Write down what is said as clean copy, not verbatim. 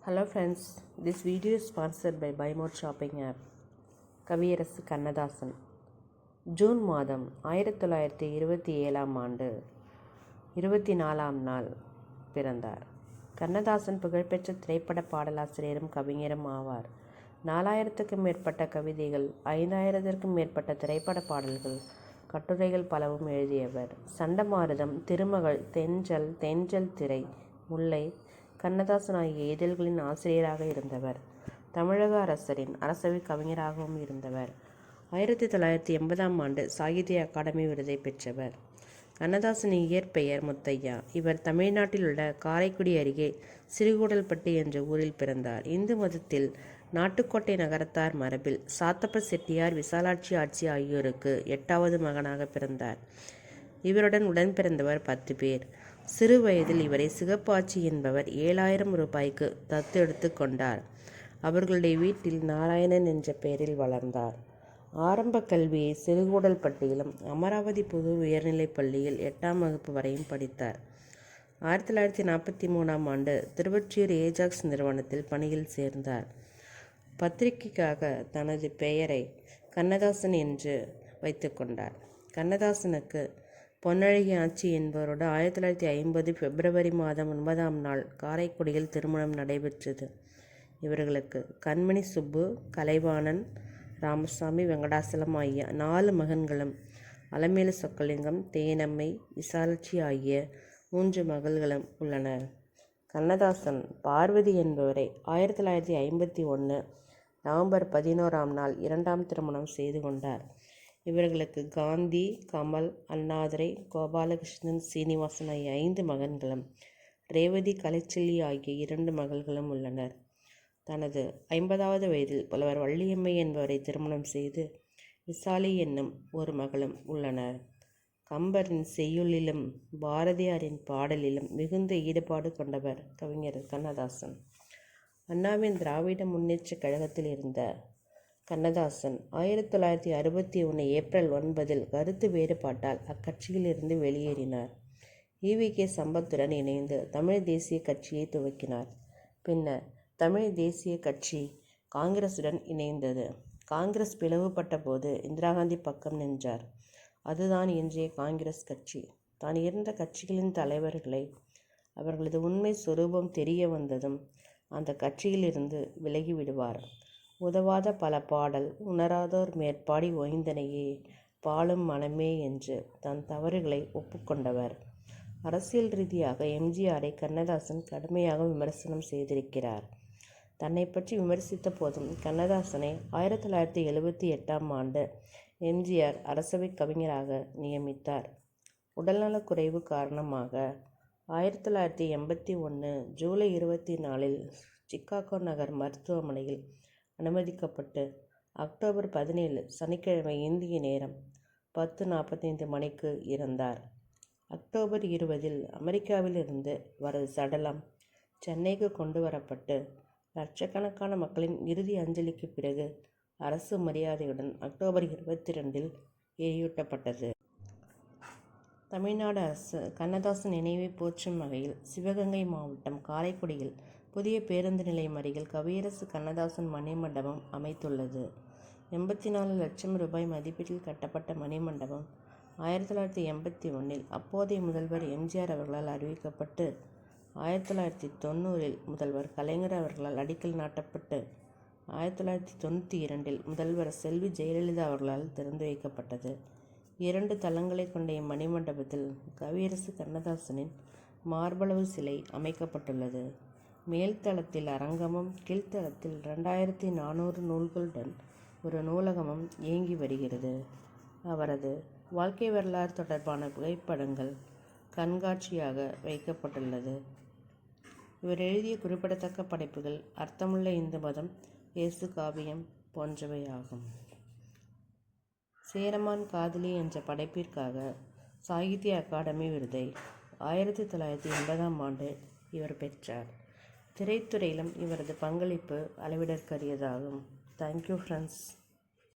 Hello friends, this video is sponsored by Buy More Shopping app. Kaviyarasu Kannadasan June மாதம் 1927 24 நாள் பிறந்தார். கண்ணதாசன் புகழ்பெற்ற திரைப்பட பாடலாசிரியரும் கவிஞரும் ஆவார். 4000க்கும் மேற்பட்ட கவிதைகள், 5000க்கும் மேற்பட்ட திரைப்பட பாடல்கள், கட்டுரைகள் பலவும் எழுதியவர். சண்டமாருதம், திருமகள், தெஞ்சல் திரை, முல்லை, கண்ணதாசன் ஆகிய இதழ்களின் ஆசிரியராக இருந்தவர். தமிழக அரசரின் அரசவை கவிஞராகவும் இருந்தவர். 1980 சாகித்ய அகாடமி விருதை பெற்றவர். கண்ணதாசனின் இயற்பெயர் முத்தையா. இவர் தமிழ்நாட்டில் உள்ள காரைக்குடி அருகே சிறுகூடல்பட்டு என்ற ஊரில் பிறந்தார். இந்து மதத்தில் நாட்டுக்கோட்டை நகரத்தார் மரபில் சாத்தப்ப செட்டியார், விசாலாட்சி ஆட்சி ஆகியோருக்கு 8வது மகனாக பிறந்தார். இவருடன் உடன் பிறந்தவர் 10 பேர். சிறு வயதில் இவரை சிகப்பாச்சி என்பவர் 7000 ரூபாய்க்கு தத்து எடுத்து கொண்டார். அவர்களுடைய வீட்டில் நாராயணன் என்ற பெயரில் வளர்ந்தார். ஆரம்ப கல்வியை சிறுகூடல்பட்டியிலும் அமராவதி புது உயர்நிலைப் பள்ளியில் 8ஆம் வகுப்பு வரையும் படித்தார். 1943 திருவொற்றியூர் ஏஜாக்ஸ் நிறுவனத்தில் பணியில் சேர்ந்தார். பத்திரிகைக்காக தனது பெயரை கண்ணதாசன் என்று வைத்து கொண்டார். கண்ணதாசனுக்கு பொன்னழகி ஆச்சி என்பவரோடு 1950 பிப்ரவரி மாதம் 9ஆம் நாள் காரைக்குடியில் திருமணம் நடைபெற்றது. இவர்களுக்கு கண்மணி சுப்பு, கலைவாணன், ராமசாமி, வெங்கடாசலம் ஆகிய 4 மகன்களும், அலமேலு சொக்கலிங்கம், தேனம்மை, விசாலாட்சி ஆகிய 3 மகள்களும் உள்ளனர். கண்ணதாசன் பார்வதி என்பவரை 1951 நவம்பர் 11ஆம் நாள் 2ஆம் திருமணம் செய்து கொண்டார். இவர்களுக்கு காந்தி, கமல், அண்ணாதுரை, கோபாலகிருஷ்ணன், சீனிவாசன் ஆகிய 5 மகன்களும், ரேவதி, கலைச்செல்வி ஆகிய 2 மகள்களும் உள்ளனர். தனது 50வது வயதில் புலவர் வள்ளியம்மை என்பவரை திருமணம் செய்து விசாலி என்னும் ஒரு மகளும் உள்ளனர். கம்பரின் செய்யுளிலும் பாரதியாரின் பாடலிலும் மிகுந்த ஈடுபாடு கொண்டவர் கவிஞர் கண்ணதாசன். அண்ணாவின் திராவிட முன்னேற்றக் கழகத்தில் இருந்த கண்ணதாசன் 1961 ஏப்ரல் 9 கருத்து வேறுபாட்டால் அக்கட்சியில் இருந்து வெளியேறினார். ஈ.வி.கே. சம்பத்துடன் இணைந்து தமிழ் தேசிய கட்சியை துவக்கினார். பின்னர் தமிழ் தேசிய கட்சி காங்கிரசுடன் இணைந்தது. காங்கிரஸ் பிளவுபட்ட போது இந்திரா காந்தி பக்கம் நின்றார். அதுதான் இன்றைய காங்கிரஸ் கட்சி. தான் இருந்த கட்சிகளின் தலைவர்களை அவர்களது உண்மை சொரூபம் தெரிய வந்ததும் அந்த கட்சியில் இருந்து விலகிவிடுவார். உதவாத பல பாடல் உணராதோர் மேற்பாடி ஓய்ந்தனையே பாலும் மனமே என்று தன் தவறுகளை ஒப்புக்கொண்டவர். அரசியல் ரீதியாக எம்.ஜி.ஆரை கண்ணதாசன் கடுமையாக விமர்சனம் செய்திருக்கிறார். தன்னை பற்றி விமர்சித்த போதும் கண்ணதாசனை 1978 எம்.ஜி.ஆர் அரசவை கவிஞராக நியமித்தார். உடல்நலக்குறைவு காரணமாக 1981 ஜூலை 24 சிகாகோ நகர் மருத்துவமனையில் அனுமதிக்கப்பட்டு அக்டோபர் 17 சனிக்கிழமை இந்திய நேரம் 10:45 மணிக்கு இறந்தார். அக்டோபர் 20 அமெரிக்காவில் இருந்து அவரது சடலம் சென்னைக்கு கொண்டு வரப்பட்டு லட்சக்கணக்கான மக்களின் இறுதி அஞ்சலிக்கு பிறகு அரசு மரியாதையுடன் அக்டோபர் 22 எரியூட்டப்பட்டது. தமிழ்நாடு அரசு கண்ணதாசன் நினைவை போற்றும் வகையில் சிவகங்கை மாவட்டம் காரைக்குடியில் புதிய பேருந்து நிலையம் அருகில் கவியரசு கண்ணதாசன் மணிமண்டபம் அமைத்துள்ளது. 84 லட்சம் ரூபாய் மதிப்பீட்டில் கட்டப்பட்ட மணிமண்டபம் 1981 அப்போதைய முதல்வர் எம்.ஜி.ஆர் அவர்களால் அறிவிக்கப்பட்டு 1990 முதல்வர் கலைஞர் அவர்களால் அடிக்கல் நாட்டப்பட்டு 1992 முதல்வர் செல்வி ஜெயலலிதா அவர்களால் திறந்து வைக்கப்பட்டது. 2 தளங்களை கொண்ட இம்மணிமண்டபத்தில் கவியரசு கண்ணதாசனின் மார்பளவு சிலை அமைக்கப்பட்டுள்ளது. மேல்தளத்தில் அரங்கமும் கீழ்த்தளத்தில் 2400 நூல்களுடன் ஒரு நூலகமும் இயங்கி வருகிறது. அவரது வாழ்க்கை வரலாறு தொடர்பான புகைப்படங்கள் கண்காட்சியாக வைக்கப்பட்டுள்ளது. இவர் எழுதிய குறிப்பிடத்தக்க படைப்புகள் அர்த்தமுள்ள இந்து மதம், இயேசு காவியம் போன்றவையாகும். சேரமான் காதலி என்ற படைப்பிற்காக சாகித்ய அகாடமி விருதை 1980 இவர் பெற்றார். திரைத்துறையிலும் இவரது பங்களிப்பு அளவிடற்கரியதாகும். Thank you friends.